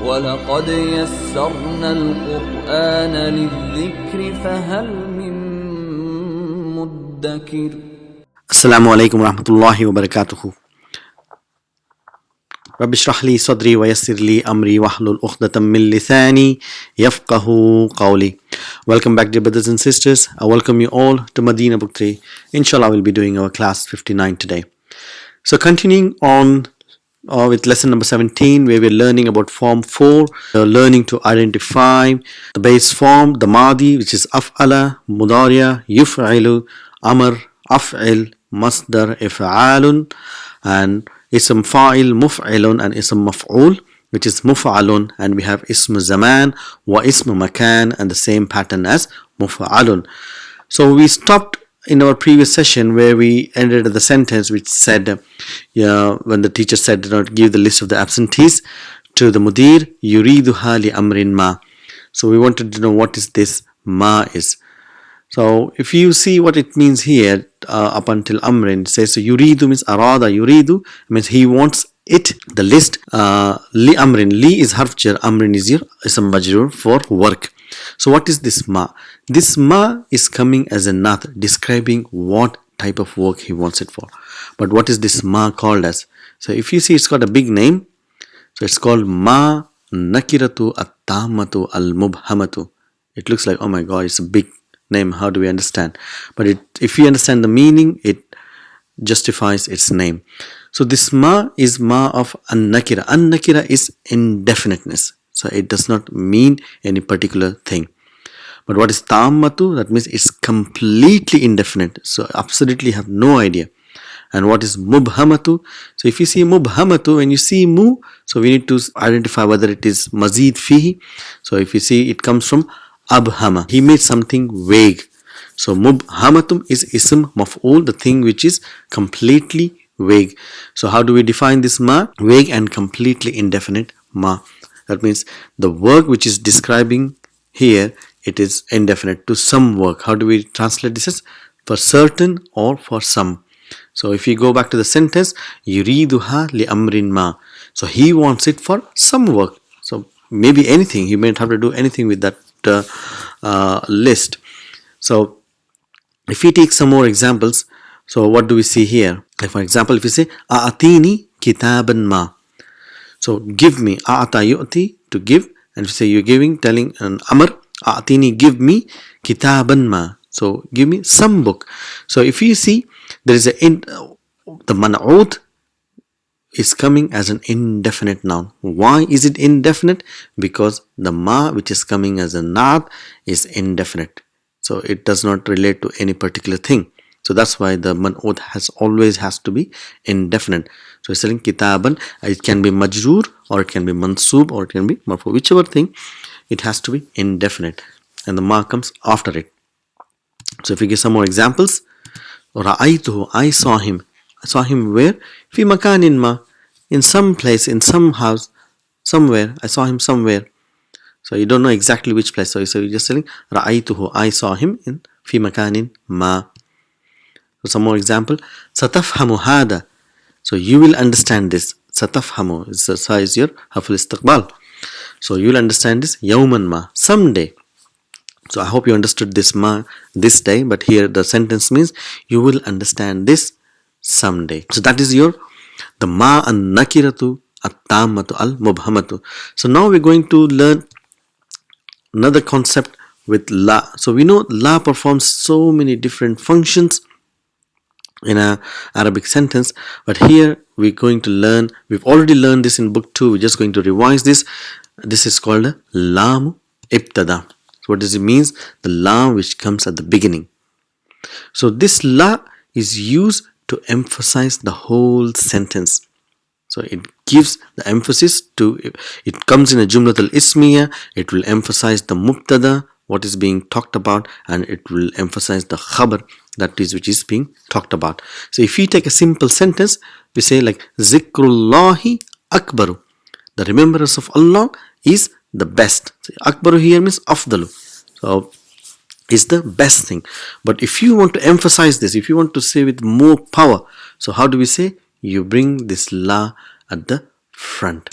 وَلَقَدْ يَسَّرْنَا الْقُرْآنَ لِلذِّكْرِ فَهَلْ مِن مُدَّكِرٍ. Assalamu alaikum warahmatullahi wabarakatuh. Rabbi shrah li sadri wa yassir li amri wahlul uqdatam min lisani yafqahu qawli. Welcome back, dear brothers and sisters. I welcome you all to Madina Book 3. Inshallah, we'll be doing our class 59 today. So continuing on with lesson number 17, where we're learning about form 4. We're learning to identify the base form, the madi, which is af'ala, mudariya, yuf'ilu, amr, af'il, masdar, if'alun, and ism fa'il, muf'ilun, and ism maf'ul, which is muf'alun, and we have ism zaman wa ism makan, and the same pattern as muf'alun. So we stopped in our previous session where we ended the sentence which said, when the teacher said, give the list of the absentees to the mudir, yuriduha li amrin ma. So we wanted to know what is this ma is. So if you see what it means here, up until amrin, it says, so yuridu means arada, yuridu means he wants it, the list. Li amrin, li is harf jar, amrin is your ism majrur for work. So what is this ma? This ma is coming as a nath, describing what type of work he wants it for. But what is this ma called as? So if you see, it's got a big name. So it's called ma nakiratu at-tammatu al-mubhamatu. It looks like, oh my god, it's a big name. How do we understand? But if you understand the meaning, it justifies its name. So this ma is ma of an-nakira. An-nakira is indefiniteness. So it does not mean any particular thing. But what is tammatu? That means it's completely indefinite. So absolutely have no idea. And what is mubhamatu? So if you see mubhamatu, when you see mu, so we need to identify whether it is mazid fihi. So if you see, it comes from abhama. He made something vague. So mubhamatum is ism maf'ul, the thing which is completely vague. So how do we define this ma? Vague and completely indefinite ma. That means the work which is describing here, it is indefinite to some work. How do we translate this as? For certain or for some. So if you go back to the sentence, yuriduha li amrin ma. So he wants it for some work. So maybe anything. He may not have to do anything with that list. So if we take some more examples, so what do we see here? Like for example, if you say a'atini kitaban ma. So give me, a'ata yu'ti, to give, and if you say you're giving, telling an amr, a'atini, give me kitaban ma. So give me some book. So if you see, there is the man'ud is coming as an indefinite noun. Why is it indefinite? Because the ma which is coming as a naat is indefinite. So it does not relate to any particular thing. So that's why the man'ud always has to be indefinite. So it's saying kitaban, it can be majroor, or it can be mansub, or it can be marfu. Whichever thing, it has to be indefinite. And the ma comes after it. So if we give some more examples, ra'aytuhu, I saw him. I saw him where? Fi makanin ma. In some place, in some house, somewhere. I saw him somewhere. So you don't know exactly which place. So you're just saying ra'aytuhu, I saw him in fi makanin ma. So some more example. Satafhamu hada. So you will understand this. Satafhamu is your haful istiqbal. So you will understand this. Yawman ma. Someday. So I hope you understood this ma this day. But here the sentence means you will understand this someday. So that is the ma an nakiratu at-tammatu al-mubhamatu. So now we're going to learn another concept with la. So we know la performs so many different functions in a Arabic sentence, but here we're going to learn, we've already learned this in book 2, we're just going to revise this. This is called a lam ibtada. So what does it mean? The lam which comes at the beginning. So this la is used to emphasize the whole sentence. So it gives the emphasis to, it comes in a jumlat al-ismiya, it will emphasize the mubtada, what is being talked about, and it will emphasize the khabar, that is which is being talked about. So if we take a simple sentence, we say like zikrullahi akbaru. The remembrance of Allah is the best. So akbaru here means afdalu. So is the best thing. But if you want to emphasize this, if you want to say with more power, so how do we say? You bring this la at the front.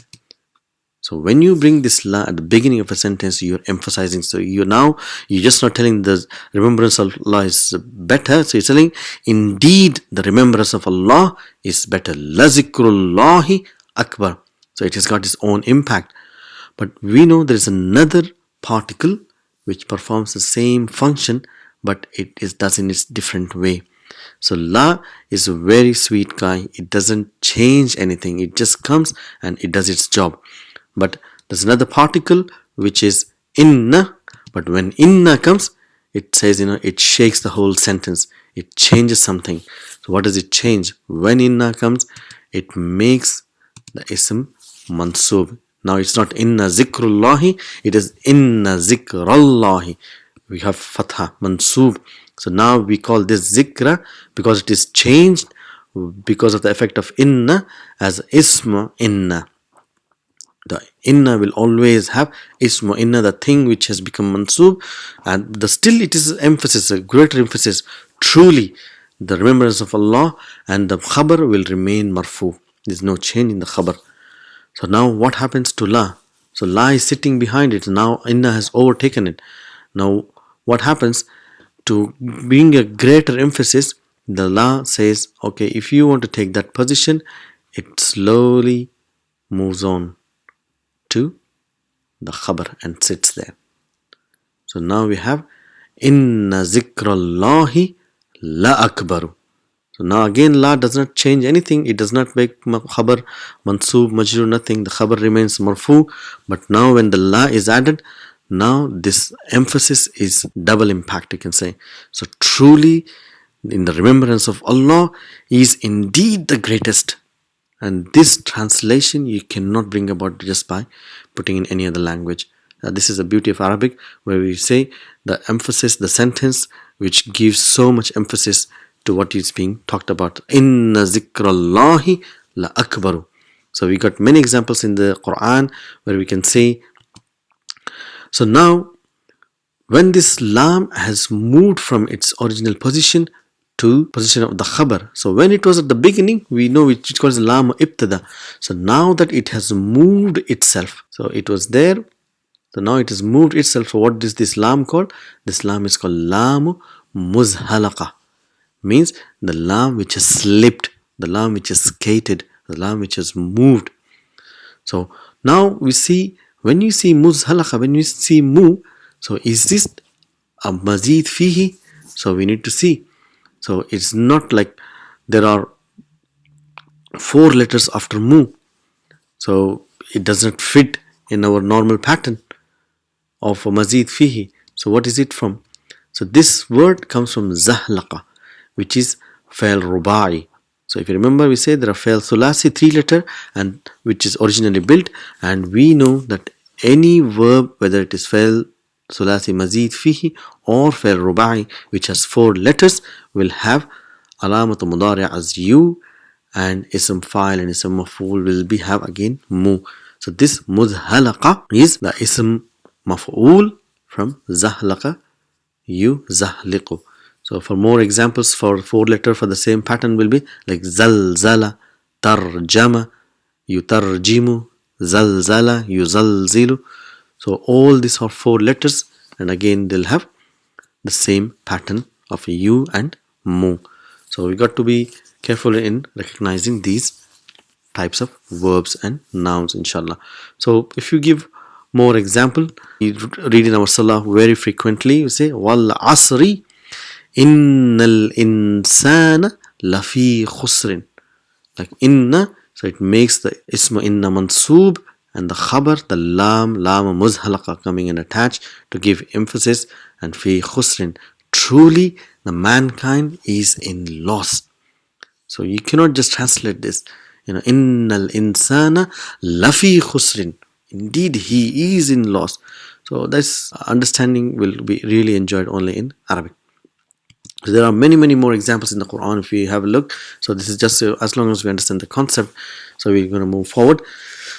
So when you bring this la at the beginning of a sentence, you're emphasizing. So you're just not telling the remembrance of Allah is better. So you're telling, indeed, the remembrance of Allah is better. La zikrullahi akbar. So it has got its own impact. But we know there is another particle which performs the same function, but does in its different way. So la is a very sweet guy. It doesn't change anything. It just comes and it does its job. But there's another particle which is inna. But when inna comes, it says, it shakes the whole sentence. It changes something. So what does it change? When inna comes, it makes the ism mansub. Now it's not inna zikrullahi, it is inna zikrallahi. We have fatha, mansub. So now we call this zikra because it is changed because of the effect of inna as isma inna. The inna will always have isma inna, the thing which has become mansub, and still it is emphasis, a greater emphasis. Truly, the remembrance of Allah, and the khabar will remain marfu. There is no change in the khabar. So now what happens to la? So la is sitting behind it. Now inna has overtaken it. Now what happens to bring a greater emphasis? The la says, okay, if you want to take that position, it slowly moves on to the khabar and sits there. So now we have inna zikrallahi la akbaru. So now again la does not change anything. It does not make khabar mansub, majrur, nothing. The khabar remains marfu. But now when the la is added, now this emphasis is double impact, you can say. So truly, in the remembrance of Allah is indeed the greatest. And this translation you cannot bring about just by putting in any other language. This is the beauty of Arabic, where we say the emphasis, the sentence which gives so much emphasis to what is being talked about. Inna zikrallahi la akbaru. So we got many examples in the Quran where we can say. So now when this lam has moved from its original position to position of the khabar. So when it was at the beginning, we know it calls lam ibtada. So now that it has moved itself, so it was there, so now it has moved itself. So what is this lam called? This lam is called lam muzhalaqa. Means the lam which has slipped, the lam which has skated, the lam which has moved. So now we see, when you see muzhalaqa, when you see mu, so is this a mazid fihi? So we need to see. So it's not like there are 4 letters after mu. So it does not fit in our normal pattern of a mazid fihi. So what is it from? So this word comes from zahlaqa, which is fa'il rubai. So if you remember, we say there are fa'il thulasi, 3 letter, and which is originally built, and we know that any verb, whether it is fa'il thulasi mazid fihi or fa'il rubai, which has 4 letters, will have alamat mudari' as you, and ism fa'il and ism maf'ul will have again mu. So this muzhalaqa is the ism maf'ul from zahlaqa, you zahliqu. So for more examples for 4 letter for the same pattern will be like zalzala, tarjama, yutarjimu, zalzala, yuzalzilu. So all these are 4 letters, and again they'll have the same pattern of you and mu. So we got to be careful in recognizing these types of verbs and nouns, inshallah. So if you give more example, we read in our salah very frequently, we say wal asri innal insana lafi khusrin. Like inna, so it makes the isma inna mansub, and the khabar, the lam muzhalaqa coming and attached to give emphasis, and fi khusrin. Truly, the mankind is in loss. So you cannot just translate this, innal insana lafi khusrin. Indeed, he is in loss. So this understanding will be really enjoyed only in Arabic. So there are many more examples in the Quran if we have a look. So this is just as long as we understand the concept. So we're going to move forward.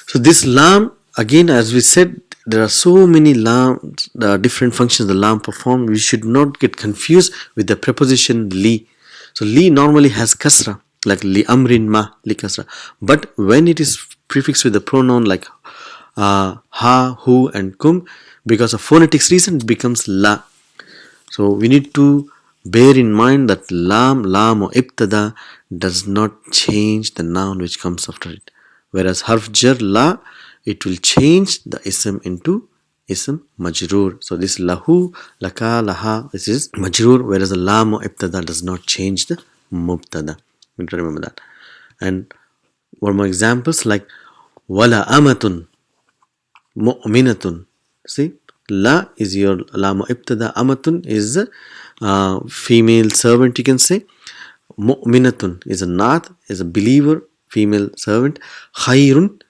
So this lam, again, as we said, there are so many lam, the different functions the lam perform. We should not get confused with the preposition li. So li normally has kasra, like li amrin ma, li kasra. But when it is prefixed with the pronoun like ha, hu and kum. Because of phonetics reason it becomes la. So we need to bear in mind that lam or ibtada does not change the noun which comes after it. Whereas harf jar la, it will change the ism into ism majroor. So this lahu, laka, laha, this is majroor, whereas the lam or ibtada does not change the mubtada. You need to remember that. And one more examples like wala amatun mu'minatun. See, la is your lam ibtada, amatun is a female servant, you can say. Mu'minatun is a naat, is a believer, female servant. Khayrun,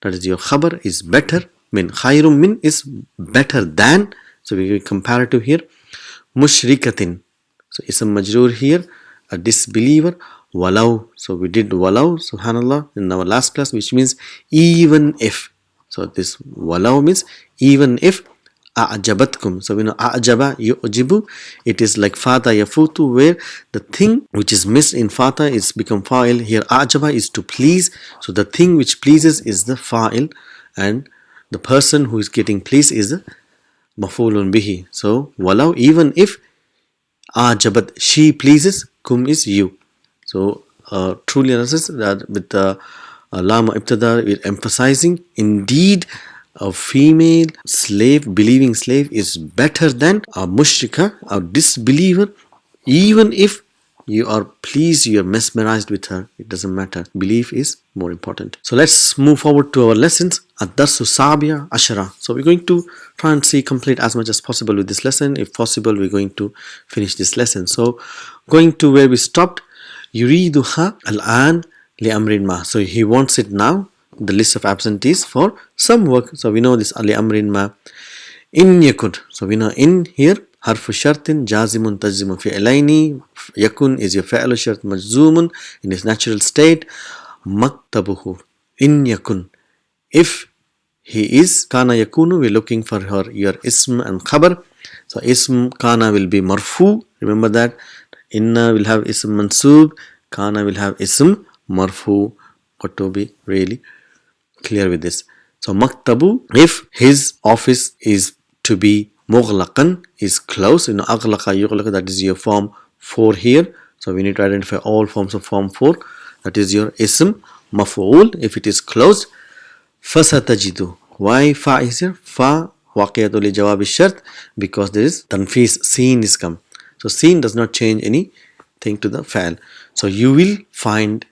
that is your khabar, is better. Min, khayrun min is better than. So we comparative here. Mushrikatin, so ism majroor here, a disbeliever. Walau, so we did walau, subhanallah, in our last class, which means even if. So this walau means even if. A'jabatkum, so we know a'jaba yu'jibu, it is like fata yafutu, where the thing which is missed in fata is become fa'il. Here a'jaba is to please, so the thing which pleases is the fa'il, and the person who is getting pleased is the maf'ulun bihi. So walau, even if, a'jabat, she pleases, kum is you. So truly analysis that with the lam ibtada, we're emphasizing indeed a female slave, believing slave, is better than a mushrika, a disbeliever. Even if you are pleased, you are mesmerized with her, it doesn't matter. Belief is more important. So let's move forward to our lessons. Ad-darsu sabiya ashara. So we're going to try and see complete as much as possible with this lesson. If possible, we're going to finish this lesson. So going to where we stopped, yuriduha al-an li amrin ma. So he wants it now, the list of absentees for some work. So we know this li amrin ma. In yakun, so we know in here harfu shartin jazimun tajzimun fi'laini. Yakun is your fi'lu shart majzumun in its natural state. Maktabuhu, in yakun, if he is, kana yakunu, we're looking for her your ism and khabar. So ism kana will be marfu, remember that. Inna will have ism mansub, kana will have ism marfu. Got to be really clear with this. So maktabu, if his office is to be mughlaqan, is closed, you know, aghlaqa yughlaqa, that is your form 4 here. So we need to identify all forms of form 4. That is your ism maf'ul, if it is closed. Fasatajidu, why fa is here? Fa waqiyatu li jawab shart, because there is tanfis, seen is come. So seen does not change anything to the fa'al. So you will find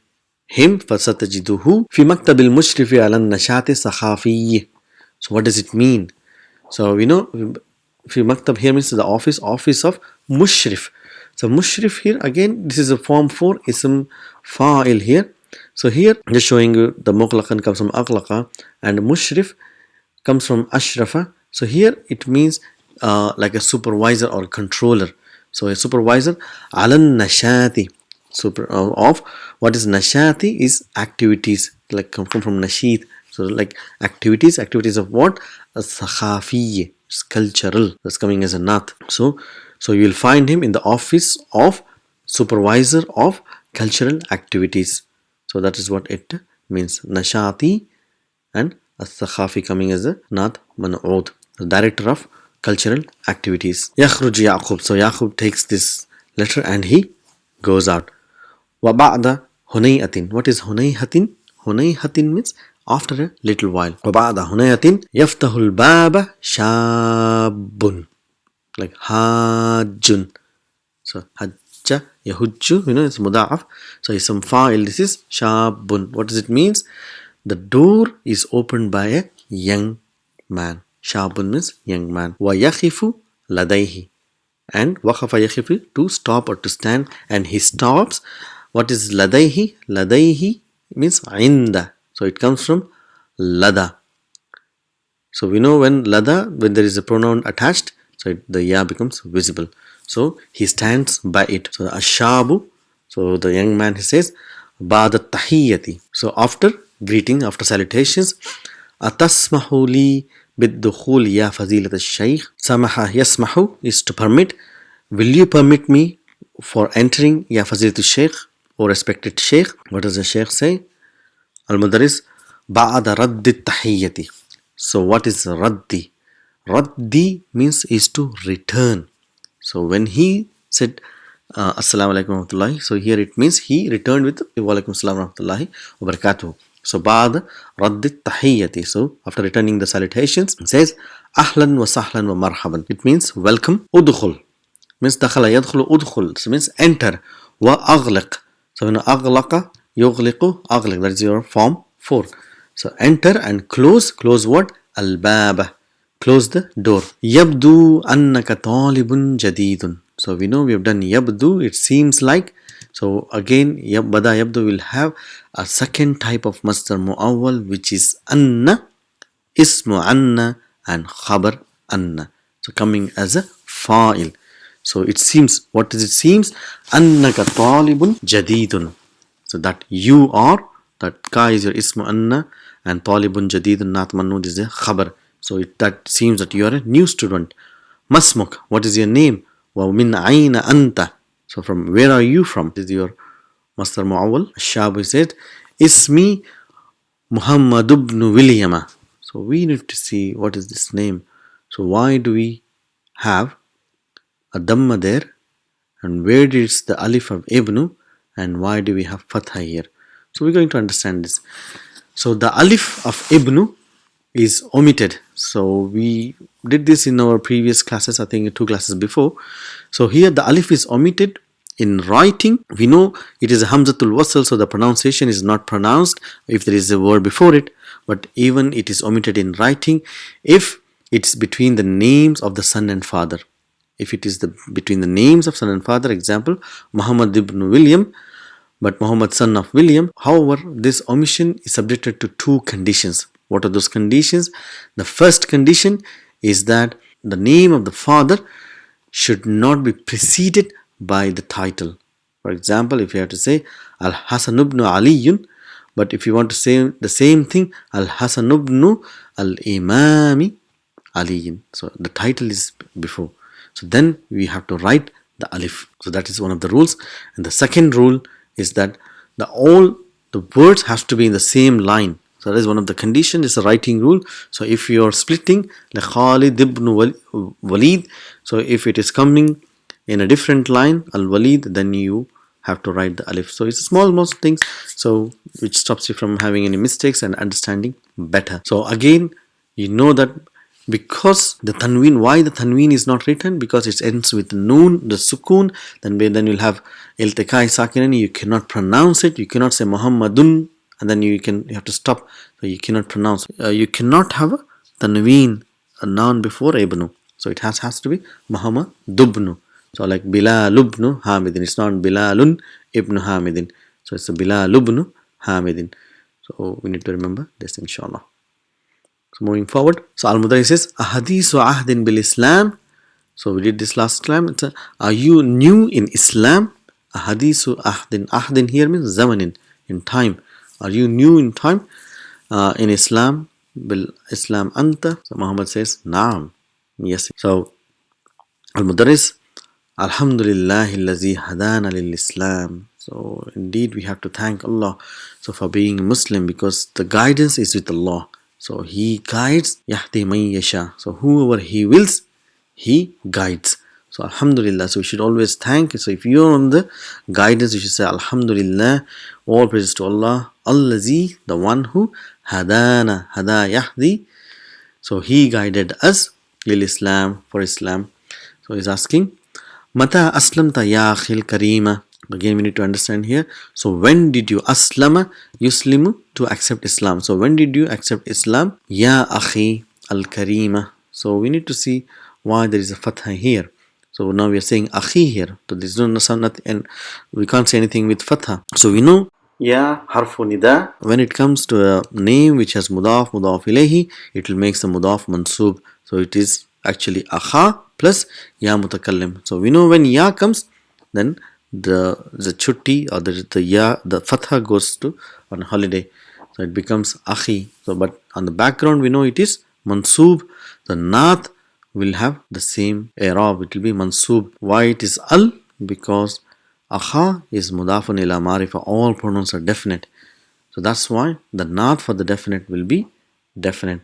him, fasatajiduhu, fi maktabil mushrifi ala nashati sakhafi. So what does it mean? So we know fi maktab here means the office of mushrif. So mushrif here again, this is a form 4 ism fa'il here. So here just showing you the mughlaqan comes from aghlaqa and mushrif comes from ashrafa. So here it means like a supervisor or controller. So a supervisor ala nashati, of what is nashati is activities, like come from nasheed. So like activities of what? Sakhafi, it's cultural, that's coming as a nat. So you will find him in the office of supervisor of cultural activities. So that is what it means, nashati, and as-sakhafi coming as a nat man'ud, the director of cultural activities. Yakhruj Yaqub, so Yaqub takes this letter and he goes out. Wa ba'da hunayhatin, what is hunayhatin? Hunayhatin means after a little while. Wa ba'da hunayhatin yaftahul baba shabun, like hajjun. So hajja yahujju, you know, it's muda'af. So it's some fa'il, this is shabun. What does it means? The door is opened by a young man. Shabun means young man. Wa yakhifu ladayhi, and waqafa yakhifu, to stop or to stand, and he stops. What is ladayhi? Ladayhi means inda. So it comes from lada. So we know when lada, when there is a pronoun attached, so the ya becomes visible. So he stands by it. So ashabu, so the young man, he says ba'da tahiyyati, so after greeting, after salutations, atasmahu li bid-dukhul ya fazilat al-shaykh. Samaha yasmahu is to permit. Will you permit me for entering, ya fazilat al-shaykh, or respected shaykh? What does the shaykh say? Al-mudarris ba'da radd at-tahiyyati, So what is raddi? Raddi means is to return. So when he said Assalamu alaikum wa rahmatullahi, so here it means he returned with wa alaikum assalam wa rahmatullahi wa barakatuh. So ba'da raddi tahiyyati. So after returning the salutations, it says ahlan wa sahlan wa marhaban. It means welcome. Udkhul means dakhala yadkhulu udkhul. So means enter. Wa aghliq. So when aghlaqa yughliqu aghliq. That is your form 4. So enter and close. Close what? Al-baba. Close the door. Yabdu annaka talibun jadidun. So we know we have done yabdu. It seems like. So again, bada yabdu will have a second type of masdar mu'awwal, which is anna, ismu anna, and khabar anna. So coming as a fa'il. So it seems, what does it seems? Annaka talibun jadidun. So that you are, that ka is your ismu anna, and talibun jadidun nat mannud is a khabar. So that seems that you are a new student. Masmuk, what is your name? Wa min aina anta. So from where are you from? This is your masdar mu'awwal. Shabu said, Ismi Mohammed ibnu William. So we need to see what is this name. So why do we have a dhamma there? And where is the alif of ibnu? And why do we have fatha here? So we're going to understand this. So the alif of ibnu is omitted. So we did this in our previous classes, I think 2 classes before. So here the alif is omitted. In writing, we know it is a hamzatul wasl, so the pronunciation is not pronounced if there is a word before it. But even it is omitted in writing if it's between the names of the son and father. If it is between the names of son and father, example, Muhammad ibn William, but Muhammad son of William. However, this omission is subjected to 2 conditions. What are those conditions? The first condition is that the name of the father should not be preceded by the title. For example, if you have to say Al-Hasan ibn Aliyun, but if you want to say the same thing, Al-Hasan ibn Al-Imami Aliyun, so the title is before. So then we have to write the alif. So that is one of the rules. And the second rule is that all the words have to be in the same line. So that is one of the conditions. It's a writing rule. So if you are splitting Khalid ibn Walid, so if it is coming in a different line, Al-Walid, then you have to write the alif. So it's small things, so which stops you from having any mistakes and understanding better. So again, you know that because the tanween, why the tanween is not written? Because it ends with the noon, the sukoon, then you'll have iltikai sakinani, you cannot pronounce it, you cannot say Muhammadun, and then you have to stop, so you cannot pronounce. You cannot have a tanween, a noun before ibnu, so it has to be Muhammad dubnu. So like Bilal ibn Hamidin, it's not Bilalun ibn Hamidin, so it's a Bilal ibn Hamidin. So we need to remember this, inshaAllah. So moving forward, so Al-Mudari says ahadisu ahdin bil Islam. So we did this last time. It's are you new in Islam? Ahadisu ahdin. Ahdin here means zamanin, in time. Are you new in time in Islam? Bil Islam anta. So Muhammad says naam, yes. So Al-Mudaris, Alhamdulillahi allazi hadana lil Islam. So indeed we have to thank Allah for being a Muslim, because the guidance is with Allah. So He guides, yahdi man yasha. So whoever He wills, He guides. So Alhamdulillah. So we should always thank. So if you are on the guidance, you should say Alhamdulillah. All praises to Allah. Allazi, the one who hadana, hada yahdi. So He guided us lil Islam, for Islam. So He's asking, Mata aslamta ya akhil karima. Again, we need to understand here. So when did you aslama, yuslimu, to accept Islam? So when did you accept Islam? Ya akhi al-karima. So we need to see why there is a fatha here. So now we are saying akhi here. So there is no nothing, and we can't say anything with fatha. So we know ya harfu nida. When it comes to a name which has mudaf ilayhi, it will make the mudaf mansub. So it is actually akha plus ya mutakallim. So we know when ya comes, then the chutti or the fatha goes to on holiday, so it becomes akhi. So but on the background we know it is mansub. The naat will have the same i'rab, it will be mansub. Why it is al? Because akha is mudafun ila marifa, all pronouns are definite, so that's why the naat for the definite will be definite.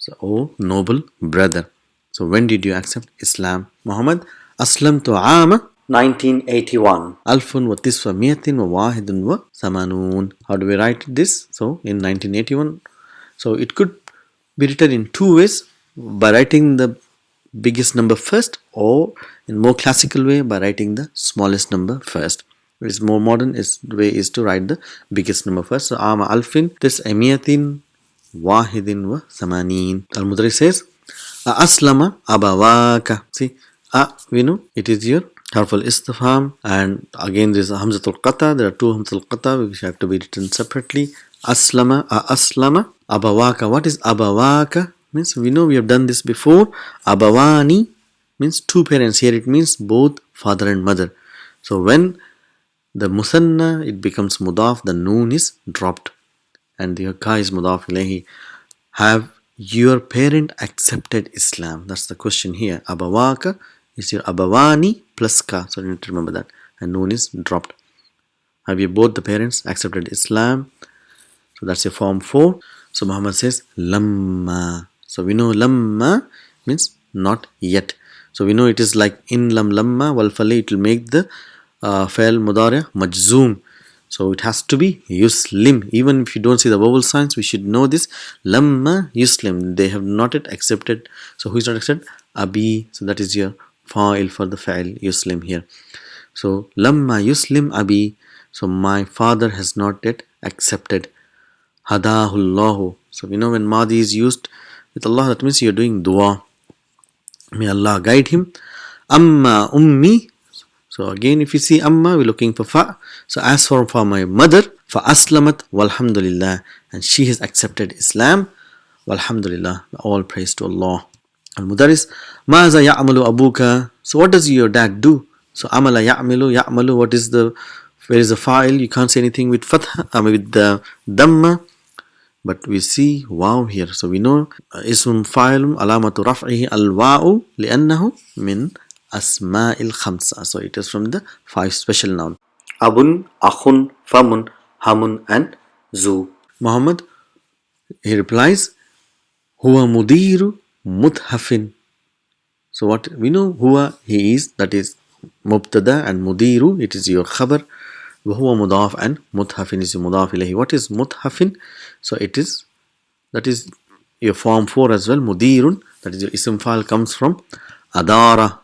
So, oh noble brother. So when did you accept Islam? Muhammad, aslamtu aama 1981. Alfun wa tiswa miyatin wa wahidun wa samanun. How do we write this? So in 1981. So it could be written in two ways, by writing the biggest number first, or in more classical way by writing the smallest number first. Which is more modern way is to write the biggest number first. So ama alfin this emiyatin wahidin wa samanin. Al-Mudarris says aslama abawaka. See, we know it is your harful istifham, and again there is a hamzatul qata. There are two hamzatul qata which have to be written separately. Aslama abawaka. What is abawaka? Means we know we have done this before. Abawani means two parents. Here it means both father and mother. So when the musanna it becomes mudaf, the noon is dropped and the ka is mudaf ilayhi. Have your parent accepted Islam? That's the question here. Abawaka is your abawani plus ka. So you need to remember that. And noon is dropped. Have you both the parents accepted Islam? So that's your form 4. So Muhammad says lamma. So we know lamma means not yet. So we know it is like in lamma wal fali, it will make the fa'il mudari majzoom. So it has to be yuslim. Even if you don't see the vowel signs, we should know this. Lamma yuslim. They have not yet accepted. So who is not accepted? Abi. So that is your fa'il for the fa'il yuslim here. So lamma yuslim abi. So my father has not yet accepted. Hadahullahu. So we know when Madi is used with Allah, that means you're doing dua. May Allah guide him. Amma ummi. So again, if you see amma, we're looking for fa. So as for my mother, fa aslamat walhamdulillah, and she has accepted Islam. Walhamdulillah. All praise to Allah. Al-Mudarris, maza ya'malu abuka. So what does your dad do? So amala ya'malu. What is the, where is the fa'il? You can't say anything with fatha, with the damma. But we see wow here. So we know ism fa'ilum alamatu raf'ihi al-wa'u li'annahu min asma'il khamsa. So it is from the 5 special noun. Abun, akhun, famun, hamun and zu. Muhammad, he replies, huwa mudiru muthafin. So what we know, huwa, he is, that is mubtada, and mudiru, it is your khabar. Huwa mudaf and muthafin is mudaf ilayhi. What is muthafin? So it is, that is your form 4 as well. Mudirun, that is your ism file, comes from adara,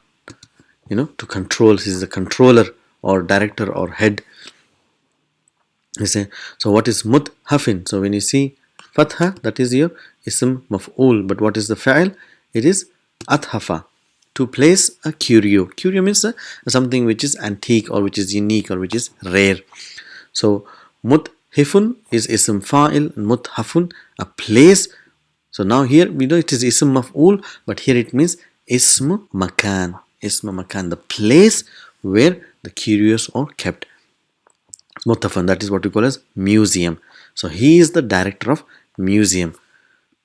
to control. He is the controller or director or head. You say, so what is muthafin? So when you see fatha, that is your ism maf'ul. But what is the fa'il? It is athafa, to place a curio. Curio means something which is antique or which is unique or which is rare. So muthifun is ism fa'il, and muthafun a place. So now here we know it is ism maf'ul, but here it means ism makan. Ism makan, the place where the curios are kept. Muthafun, that is what we call as museum. So he is the director of museum.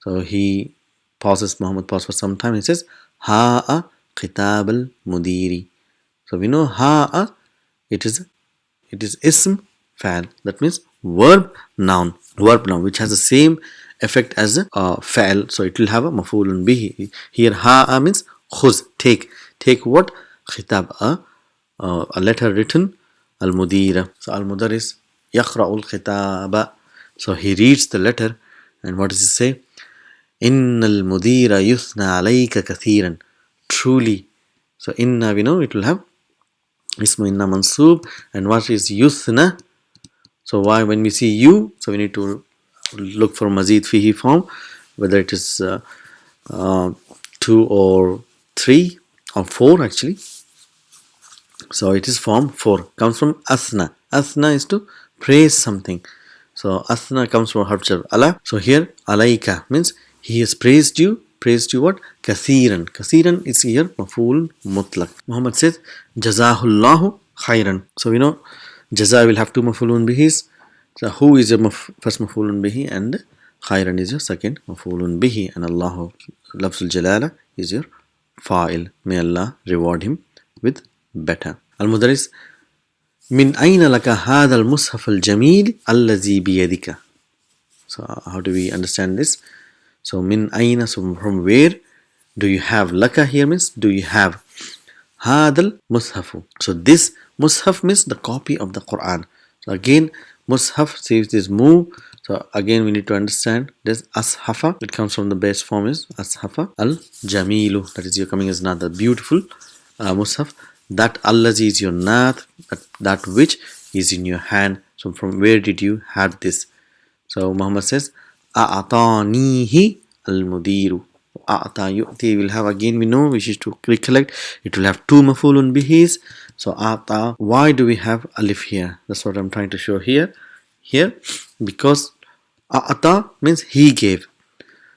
So he pauses, Muhammad pauses for some time. He says, ha'a khitab al-mudiri. So we know ha'a, it is ism fa'al. That means verb noun, which has the same effect as a fa'al. So it will have a maf'ulun bihi. Here ha'a means khuz, take what? Khitab, a letter written, al-mudira. So al-mudarris yaqra'ul khitaba. So he reads the letter, and what does he say? Innal mudira yuthna alayka kathiran. Truly. So inna, we know it will have ismu inna mansub. And what is yuthna? So why, when we see you, so we need to look for mazid fihi form, whether it is 2 or 3 or 4 actually. So it is form 4, comes from asna. Asna is to praise something. So asna comes from harf ala. So here alayka means he has praised you. Praised you what? Kathiran. Kathiran is here maf'ul mutlaq. Muhammad says jazahullahu khairan. So we know jaza will have 2 maf'ulun bihis. So who is your first maf'ulun bihi, and khairan is your second maf'ulun bihi, and Allahu lafzul jalala is your fa'il. May Allah reward him with better. Al-Mudarris, min ayna laka hadha al-mushaf al-jamil allazi biyadika. So how do we understand this? So min aina, so from where do you have? Laka here means do you have. Hadal mushafu. So this mushaf means the copy of the Quran. So again, mushaf says this move. So again, we need to understand this ashafa. It comes from the base form is ashafa al jamilu. That is your coming as not the beautiful mushaf. That allazi is your nath. That which is in your hand. So from where did you have this? So Muhammad says, A'atanihi al-mudiru. A'ata yu'ti will have, again we know, which is to recollect, it will have two mafulun bihis. So a'ata, why do we have alif here? That's what I'm trying to show here. Here, because a'ata means he gave.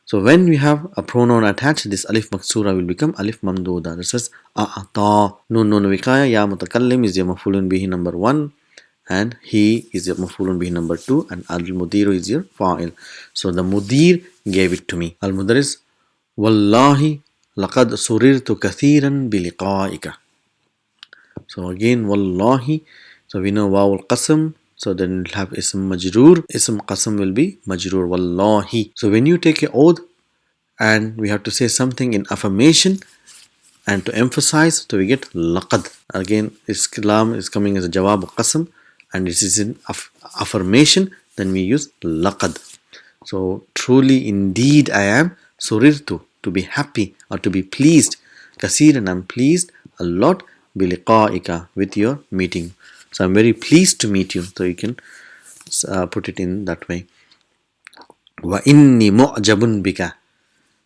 So when we have a pronoun attached, this alif maksura will become alif mamduda. That says a'ata. Nun vikaya ya mutakallim is your mafulun bihi number 1. And he is your mafulun bihi number 2, and al-mudiru is your fa'il. So the mudir gave it to me. Al-mudir is wallahi laqad surirtu kathiran biliqa'ika. So again wallahi, so we know waw al-qasam, so then we'll have ism majroor. Ism qasam will be majroor, wallahi. So when you take a oath and we have to say something in affirmation and to emphasize, so we get laqad. Again, Islam is coming as a jawab qasam, and this is in affirmation, then we use laqad. So truly indeed I am surirtu, to be happy or to be pleased. Kasiran, I'm pleased a lot, biliqa'ika, with your meeting. So I'm very pleased to meet you. So you can put it in that way. Wa inni mu'jabun bika.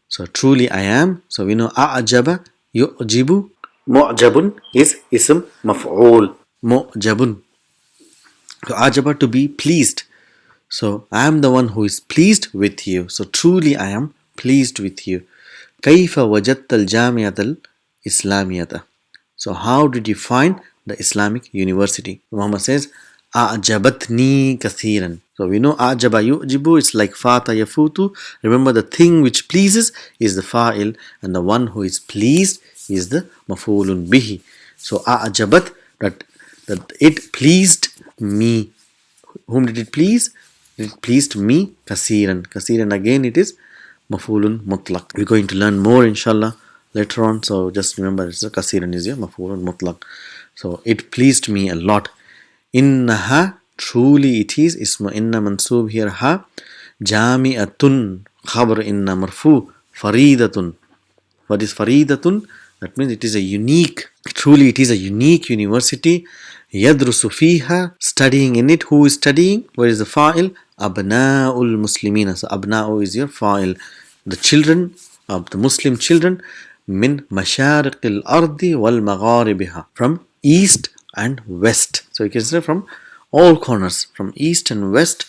So truly I am. So we know a'jaba yu'jibu. Mu'jabun is ism maf'ul. Mu'jabun. So ajaba, to be pleased. So I am the one who is pleased with you. So truly I am pleased with you. Kaifa wajadta al-jami'at al-islamiyata. So how did you find the Islamic university? Muhammad says, a'jabatni kathiran. So we know a'jaba yu'jibu, it's like fata yafutu. Remember, the thing which pleases is the fa'il, and the one who is pleased is the maf'ulun bihi. So a'jabat, that it pleased me. Whom did it please? It pleased me, kasiran. Kasiran, again it is maf'ulun mutlaq. We're going to learn more inshaAllah later on. So just remember, it's a kasiran is your maf'ulun mutlaq. So it pleased me a lot. Innaha, truly it is. Isma inna mansub here ha. Jami'atun, khabar inna marfu. Faridatun. What is faridatun? That means it is a unique. Truly it is a unique university. Yadrusu fiha, studying in it. Who is studying? Where is the fa'il? Abna'ul muslimina. So abna'u is your fa'il. The children of the Muslim children. Min mashariqil ardi wal magharibiha. From east and west. So you can say from all corners. From east and west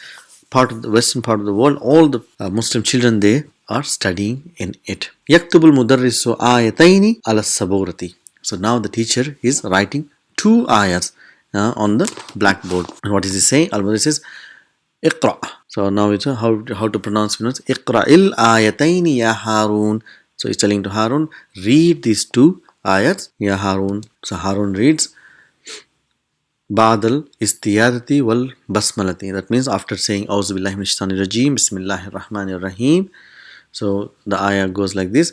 part of the western part of the world. All the Muslim children, they are studying in it. Yaktubul mudarrisu ayataini ala saburati. So now the teacher is writing 2 ayats on the blackboard. And what is he saying? Al-Mudarris says, Iqra. So now it's how to pronounce. Iqra'il ayataini ya Harun. So he's telling to Harun, read these 2 ayats, ya Harun. So Harun reads, Ba'dal istiyadati wal basmalati. That means after saying, Auzu billahi minash shaitanir rajim, Bismillahir Rahmanir Rahim. So the ayah goes like this.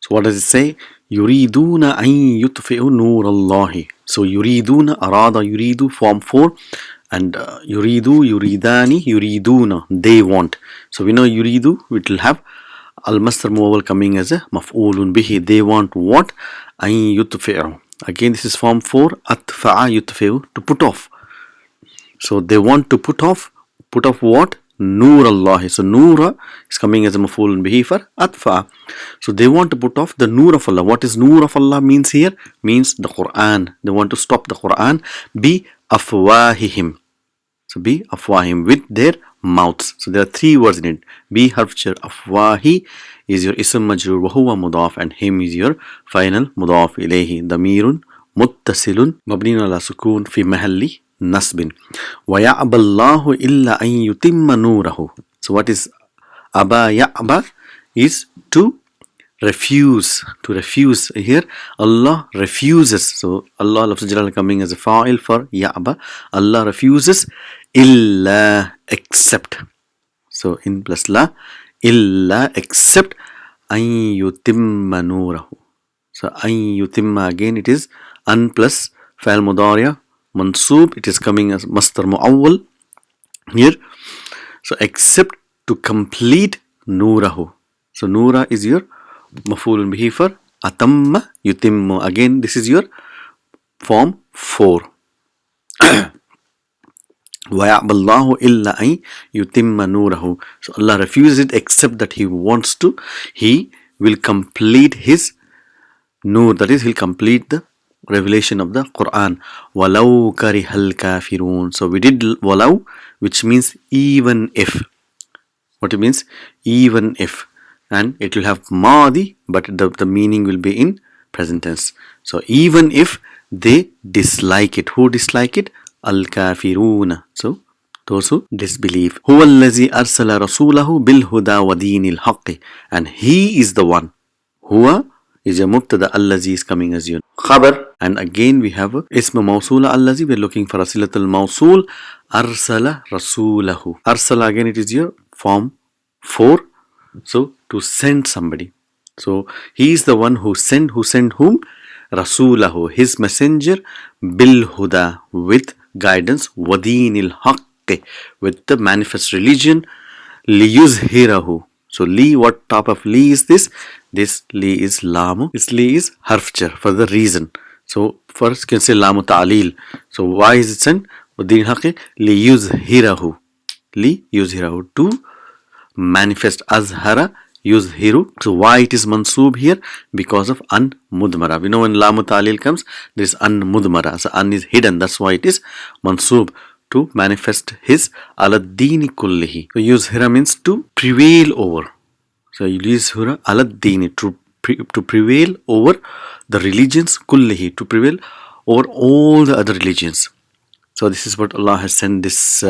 So what does it say? Yuriduna an yutfi'u nur Allahi. So yuriduna, arada yuridu, form 4. And yuridu, yuridani, yuriduna, they want. So we know yuridu, it will have al-masdar muawwal coming as a maf'ulun bihi. They want what? An yutfi'u. Again, this is form 4. Atfa'a yutfi'u, to put off. So they want to put off. Put off what? Noor Allah. So Noora is coming as a maf'ul bihi for atfa. So they want to put off the Noor of Allah. What is Noor of Allah means here? Means the Quran. They want to stop the Quran. Bi afwahihim. So bi afwahim, with their mouths. So there are three words in it. Bi harf jar, afwahi is your ism majrur wa huwa mudaf, and him is your final mudaf ilayhi. Damirun muttasilun mabniun ala sukun fi mahalli nasbin. Wa ya'ba Allahu illa an yutimma nurahu. So what is aba ya'ba? Is to refuse. To refuse. Here Allah refuses. So Allah lafz jalal coming as a fa'il for ya'ba. Allah refuses illa, except. So in plus la, illa, except an yutimma nurahu. So an yutimma, again it is an plus fa'il mudariya mansoob. It is coming as masdar mu'awwal here. So except to complete nurahu. So nura is your maf'ulun bihi for atamma yutimmu. Again this is your form 4. وَيَعْبَ اللَّهُ إِلَّا أَن يُتِمَّ نُورَهُ. So Allah refuses it except that He wants to. He will complete His nur, that is, He'll complete the revelation of the Quran. وَلَوْ كَرِهَ الْكَافِرُونَ. So we did walau, which means even if. What it means? Even if. And it will have madi, but the meaning will be in present tense. So even if they dislike it. Who dislike it? Al-kafiruna. So those who disbelieve. Huwa allazi arsala rasulahu bil huda wa dinil haqqi. And He is the one. Huwa is your mubtada, allazi is coming as your khabar. And again we have a isma mawsula allazi. We are looking for a silatul mawsul. Arsala rasulahu. Arsala, again it is your form 4. So to send somebody. So He is the one who sent whom? Rasulahu, His messenger, bil huda, with guidance, wadinil haqqi, with the manifest religion, liyuzhirahu. So li, what type of li is this? This li is lamu. This li is harf jar for the reason. So first you can say lamu ta'lil. So why is it sent? Wadinil haqqi liyuzhirahu. Liyuzhirahu, to manifest. Azhara yuzhiru. So why it is mansoob here? Because of an mudmara. We know when lamu ta'lil comes, there is an mudmara. So an is hidden. That's why it is mansoob, to manifest His ala-dini kullihi. So yuzhira means to prevail over. So yuzhira ala-dini, to prevail over the religions kullihi, to prevail over all the other religions. So this is what Allah has sent this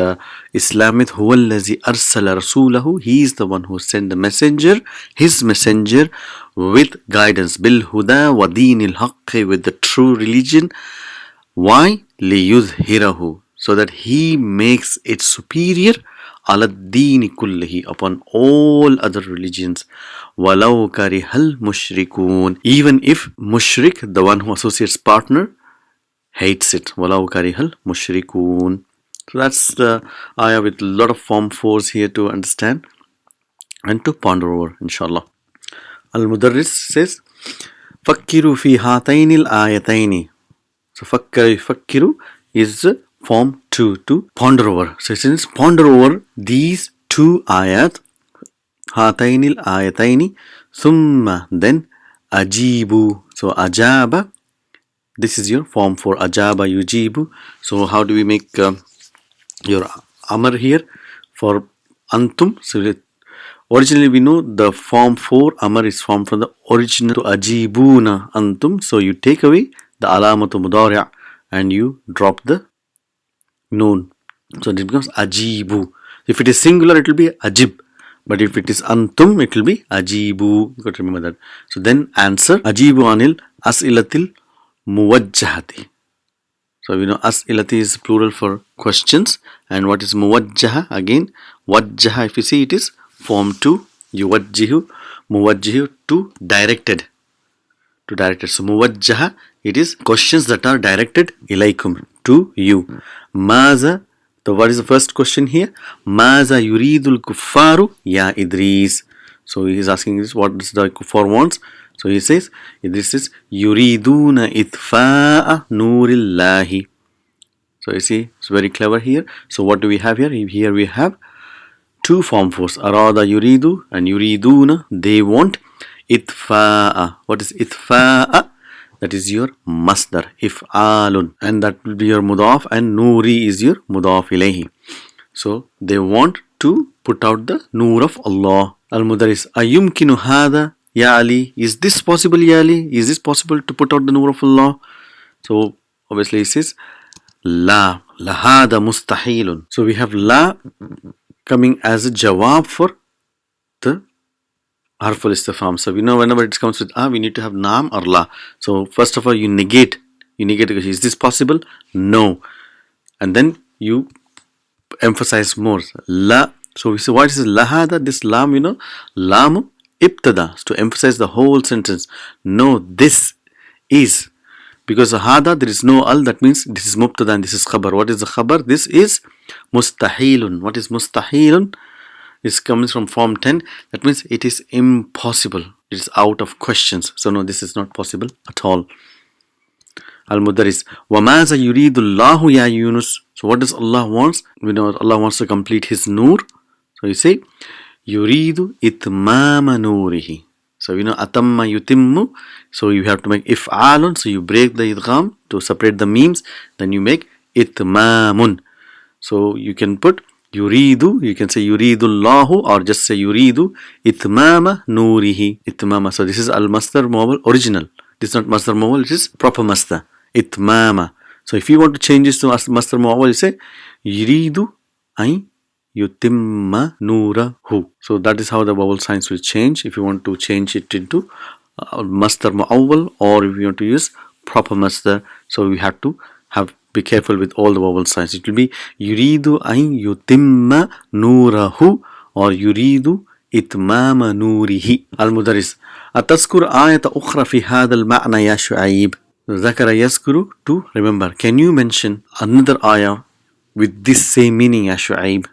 Islam with. Huwa allazi arsala rasulahu. He is the one who sent the messenger, His messenger, with guidance. Bil huda wa dinil haqqi, with the true religion. Why? Liyuzhirahu, so that He makes it superior. Ala dini kullihi, upon all other religions. Walau karihal mushrikun. Even if mushrik, the one who associates partner, hates it. Walau karihal mushrikun. So that's the ayah with a lot of form 4s here to understand and to ponder over, inshaAllah. Al-Mudarris says, Fakkiru fi hatainil ayataini. So fakkiru is form 2, to ponder over. So it says ponder over these 2 ayat. Hatainil ayataini. Thumma, then ajibu. So ajaba. This is your form 4, ajaba yujibu. So how do we make your amr here for antum? So originally we know the form 4 amr is formed from the original to ajibuna antum. So you take away the alamatu mudari' and you drop the noon. So it becomes ajibu. If it is singular, it will be ajib. But if it is antum, it will be ajibu. You got to remember that. So then answer. Ajibu anil as'ilatil muwajjahati. So we know as'ilati is plural for questions. And what is muwajjaha? Again, wajjaha, if you see, it is form 2. Yuwajjihu, muwajjihu, to directed. To directed. So muwajjaha, it is questions that are directed ilaykum, to you. Maza. So what is the first question here? Maza yuridul kuffaru ya Idris. So he is asking this, what does the kuffar wants? So he says, this is yuriduna itfa'a nurillahi. So you see, it's very clever here. So what do we have here? Here we have two form force. Arada yuridu and yuriduna. They want. Itfa'a. What is itfa'a? That is your masdar. If'alun. And that will be your mudaf. And nuri is your mudaf ilayhi. So they want to put out the noor of Allah. Al-Mudaris. Ayumkinu hada ya Ali. Is this possible, ya Ali? Is this possible to put out the noor of Allah? So obviously it says La. Lahada mustahilun. So we have La coming as a jawab for the harful istifham. So we know whenever it comes with we need to have naam or la. So first of all you negate it. Is this possible? No. And then you emphasize more. La. So we say what is lahada? This lam, lam ibtada, to emphasize the whole sentence. No, this is. Because hada, there is no al, that means this is mubtada and this is khabar. What is the khabar? This is mustahilun. What is mustahilun? This comes from form 10. That means it is impossible. It is out of questions. So no, this is not possible at all. Al-Mudaris. وَمَاذَا يُرِيدُ اللَّهُ يَا Yunus. So what does Allah wants? We know Allah wants to complete His noor. So you say, يُرِيدُ إِتْمَامَ نُورِهِ. So atamma yutimmu. So you have to make if'alun. So you break the idgham to separate the memes. Then you make itmamun. So you can put yuridu. You can say yuridullahu or just say yuridu itmama nurihi. Itmama. So this is al-masdar mawal original. This is not masdar mawal. It is proper masdar. Itmama. So if you want to change this to masdar mawal, you say yuridu ay yutimma nurahu. So that is how the vowel signs will change. If you want to change it into masdar mu'awwal, or if you want to use proper masdar, so we have to be careful with all the vowel signs. It will be yuridu an yutimma nurahu or yuridu itmama nurihi. Al-Mudaris. Ataskur ayata ukhra fi hadha al-ma'na ya Shu'aib. Zakara yaskuru, to remember. Can you mention another ayah with this same meaning ya Shu'aib?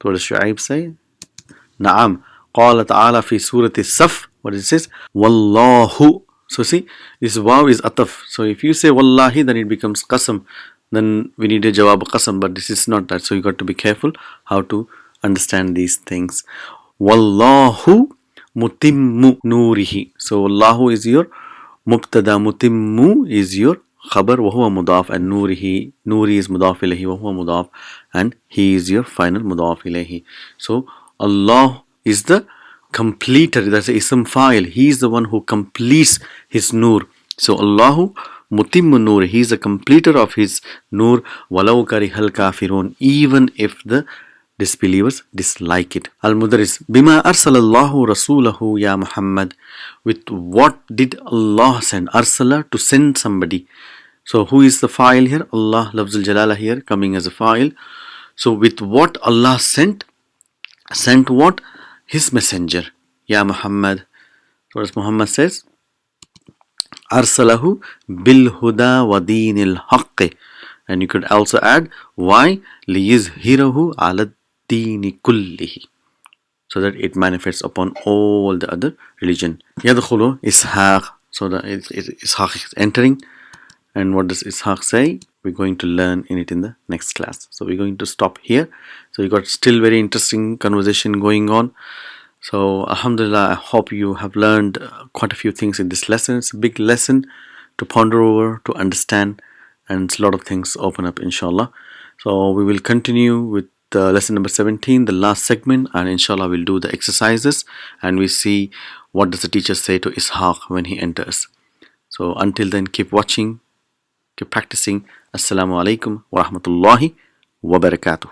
What does Shu'aib say? Na'am. Qala ta'ala fi surati Saf. What it says? Wallahu. So see, this waw is ataf. So if you say wallahi, then it becomes qasam. Then we need a jawab qasam, but this is not that. So you got to be careful how to understand these things. Wallahu mutimmu nurihi. So wallahu is your mubtada, mutimmu is your khabar, wa huwa mudaf, and nurihi, nuri is mudaf ilayhi, wa huwa mudaf, and he is your final mudaf ilayhi. So Allah is the completer. That's a ism fa'il. He is the one who completes his noor. So Allahu mutimmu noor. He is the completer of his noor. Walau karihal kafirun. Even if the disbelievers dislike it. Al-Mudaris. Bima arsalallahu rasulahu ya Muhammad. With what did Allah send? Arsala, to send somebody. So who is the fa'il here? Allah, lafzul jalala here coming as a fa'il. So with what Allah sent? Sent what? His messenger. Ya Muhammad. So as Muhammad says, Arsalahu bil huda wa dinil haqqi. And you could also add, why? Liyizhirahu ala dini kullihi. So that it manifests upon all the other religion. Yadkhulu Ishaq. So the Ishaq is entering. And what does Ishaq say? We're going to learn in it in the next class. So we're going to stop here. So you got still very interesting conversation going on. So alhamdulillah, I hope you have learned quite a few things in this lesson. It's a big lesson to ponder over, to understand, and a lot of things open up inshallah. So we will continue with lesson number 17, the last segment, and inshallah we'll do the exercises and we see what does the teacher say to Ishaq when he enters. So until then, keep watching, keep practicing. Assalamu alaikum wa rahmatullahi wa barakatuhu.